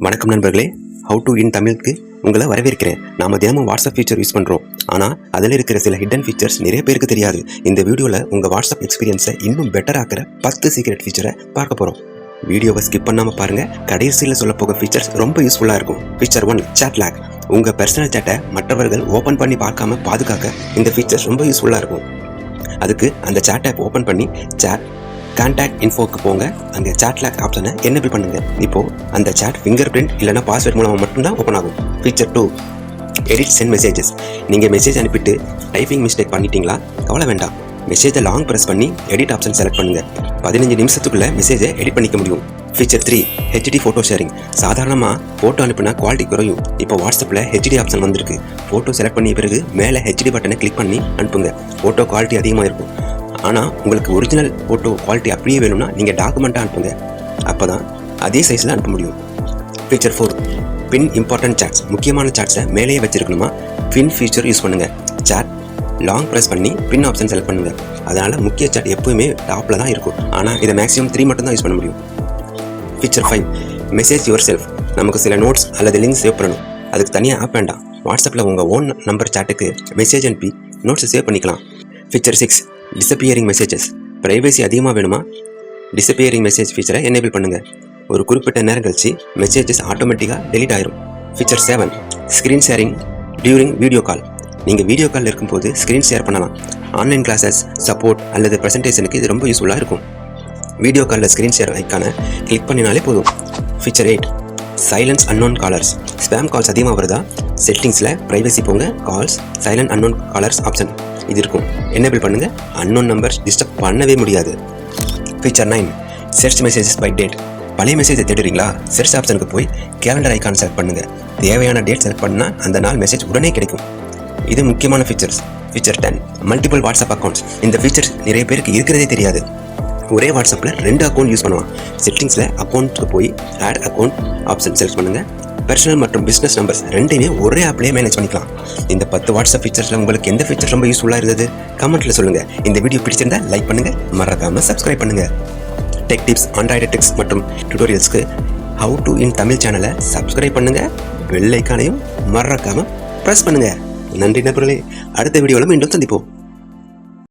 வணக்கம் நண்பர்களே, how to in தமிழுக்கு உங்களை வரவேற்கிறேன். நாம் தினமும் வாட்ஸ்அப் ஃபீச்சர் யூஸ் பண்ணுறோம். ஆனால் அதில் இருக்கிற சில ஹிடன் ஃபீச்சர்ஸ் நிறைய பேருக்கு தெரியாது. இந்த வீடியோவில் உங்கள் வாட்ஸ்அப் எக்ஸ்பீரியன்ஸை இன்னும் பெட்டர் ஆக்கிற 10 சீக்ரெட் ஃபீச்சரை பார்க்க போகிறோம். வீடியோவை ஸ்கிப் பண்ணாமல் பாருங்கள். கடைசியில் சொல்ல போகிற ஃபீச்சர்ஸ் ரொம்ப யூஸ்ஃபுல்லாக இருக்கும். Feature 1, chat lock. உங்கள் பர்சனல் சேட்டை மற்றவர்கள் ஓப்பன் பண்ணி பார்க்காம பாதுகாக்க இந்த ஃபீச்சர்ஸ் ரொம்ப யூஸ்ஃபுல்லாக இருக்கும். அதுக்கு அந்த சேட்டை ஓப்பன் பண்ணி கான்டாக்ட் இன்ஃபோக்கு போங்க. அங்கே சாட் லாக் ஆப்ஷனை எனேபிள் பண்ணுங்க. இப்போது அந்த சாட் ஃபிங்கர் பிரிண்ட் இல்லைனா பாஸ்வேர்ட் மூலமாக மட்டும்தான் ஓப்பன் ஆகும். Feature 2, edit sent messages. நீங்கள் மெசேஜ் அனுப்பிட்டு டைப்பிங் மிஸ்டேக் பண்ணிட்டீங்களா? கவலை வேண்டாம். மெசேஜை லாங் ப்ரெஸ் பண்ணி எடிட் ஆப்ஷன் செலக்ட் பண்ணுங்கள். 15 நிமிஷத்துக்குள்ளே மெசேஜை எடிட் பண்ணிக்க முடியும். Feature 3, HD photo sharing. சாதாரணமாக ஃபோட்டோ அனுப்புனா குவாலிட்டி குறையும். இப்போ வாட்ஸ்அப்பில் ஹெச்டி ஆப்ஷன் வந்திருக்கு. ஃபோட்டோ செலக்ட் பண்ணிய பிறகு மேலே ஹெச்டி பட்டனை கிளிக் பண்ணி அனுப்புங்க. ஃபோட்டோ குவாலிட்டி அதிகமாக இருக்கும். ஆனால் உங்களுக்கு ஒரிஜினல் ஃபோட்டோ குவாலிட்டி அப்படியே வேணும்னா நீங்கள் டாக்குமெண்ட்டாக அனுப்புங்க. அப்போ தான் அதே சைஸில் அனுப்ப முடியும். ஃபீச்சர் 4, பின் இம்பார்ட்டன்ட் சாட்ஸ். முக்கியமான சாட்ஸை மேலேயே வச்சுருக்கணுமா? பின் ஃபீச்சர் யூஸ் பண்ணுங்கள். சாட் லாங் ப்ரெஸ் பண்ணி பின் ஆப்ஷன் செலக்ட் பண்ணுங்கள். அதனால் முக்கிய சாட் எப்போவுமே டாப்பில் தான் இருக்கும். ஆனால் இதை மேக்ஸிமம் 3 மட்டும் தான் யூஸ் பண்ண முடியும். Feature 5, message your self. நமக்கு சில நோட்ஸ் அல்லது லிங்க் சேவ் பண்ணணும். அதுக்கு தனியாக ஆப் வேண்டாம். வாட்ஸ்அப்பில் உங்கள் ஓன் நம்பர் சாட்டுக்கு மெசேஜ் அனுப்பி நோட்ஸை சேவ் பண்ணிக்கலாம். Feature 6, disappearing messages. ப்ரைவசி அதிகமாக வேணுமா? டிஸப்பியரிங் மெசேஜ் ஃபீச்சரை எனேபிள் பண்ணுங்கள். ஒரு குறிப்பிட்ட நேரம் கழிச்சு மெசேஜஸ் ஆட்டோமேட்டிக்காக டெலீட் ஆயிரும். Feature 7, screen sharing during video call. நீங்கள் வீடியோ காலில் இருக்கும்போது ஸ்க்ரீன் ஷேர் பண்ணலாம். ஆன்லைன் கிளாஸஸ், சப்போர்ட் அல்லது ப்ரெசன்டேஷனுக்கு இது ரொம்ப யூஸ்ஃபுல்லாக இருக்கும். வீடியோ காலில் ஸ்க்ரீன் ஷேர் ஐக்கான கிளிக் பண்ணினாலே போதும். Feature 8, silence unknown callers. Spam calls அதிகமாக வருதா? செட்டிங்ஸில் ப்ரைவசி போங்க. Calls silent unknown callers option இது இருக்கும். எனேபிள் பண்ணுங்கள். அன்னோன் நம்பர்ஸ் டிஸ்டர்ப் பண்ணவே முடியாது. Feature 9, search messages by date. பழைய மெசேஜை தேடுறீங்களா? சர்ச் ஆப்ஷனுக்கு போய் கேலண்டர் ஐக்கான் செலக்ட் பண்ணுங்கள். தேவையான டேட் செலக்ட் பண்ணால் அந்த நாள் மெசேஜ் உடனே கிடைக்கும். இது முக்கியமான features. Feature 10, multiple WhatsApp accounts. இந்த ஃபீச்சர்ஸ் நிறைய பேருக்கு இருக்கிறதே தெரியாது. ஒரே வாட்ஸ்அப்பில் 2 அக்கௌண்ட் யூஸ் பண்ணுவான். செட்டிங்ஸில் அக்கௌண்ட்டுக்கு போய் ஆட் அக்கௌண்ட் ஆப்ஷன் செலக்ட் பண்ணுங்கள். பர்சனல் மற்றும் பிஸ்னஸ் நம்பர்ஸ் ரெண்டையுமே ஒரே ஆப்லேயே மேனேஜ் பண்ணிக்கலாம். இந்த 10 வாட்ஸ்அப் ஃபீச்சர்ஸில் உங்களுக்கு எந்த ஃபீச்சர் ரொம்ப யூஸ்ஃபுல்லாக இருந்தது? கமெண்ட்டில் சொல்லுங்கள். இந்த வீடியோ பிடிச்சிருந்தா லைக் பண்ணுங்கள், மறக்காமல் சப்ஸ்கிரைப் பண்ணுங்கள். டெக் டிப்ஸ், ஆண்ட்ராய்டு டெக்ஸ் மற்றும் டியூட்டோரியல்ஸ்க்கு ஹவு டு இன் தமிழ் சேனலை சப்ஸ்கிரைப் பண்ணுங்கள். பெல் ஐக்கானையும் மறக்காமல் ப்ரெஸ் பண்ணுங்கள். நன்றி நண்பர்களே. அடுத்த வீடியோவில் மீண்டும் சந்திப்போம்.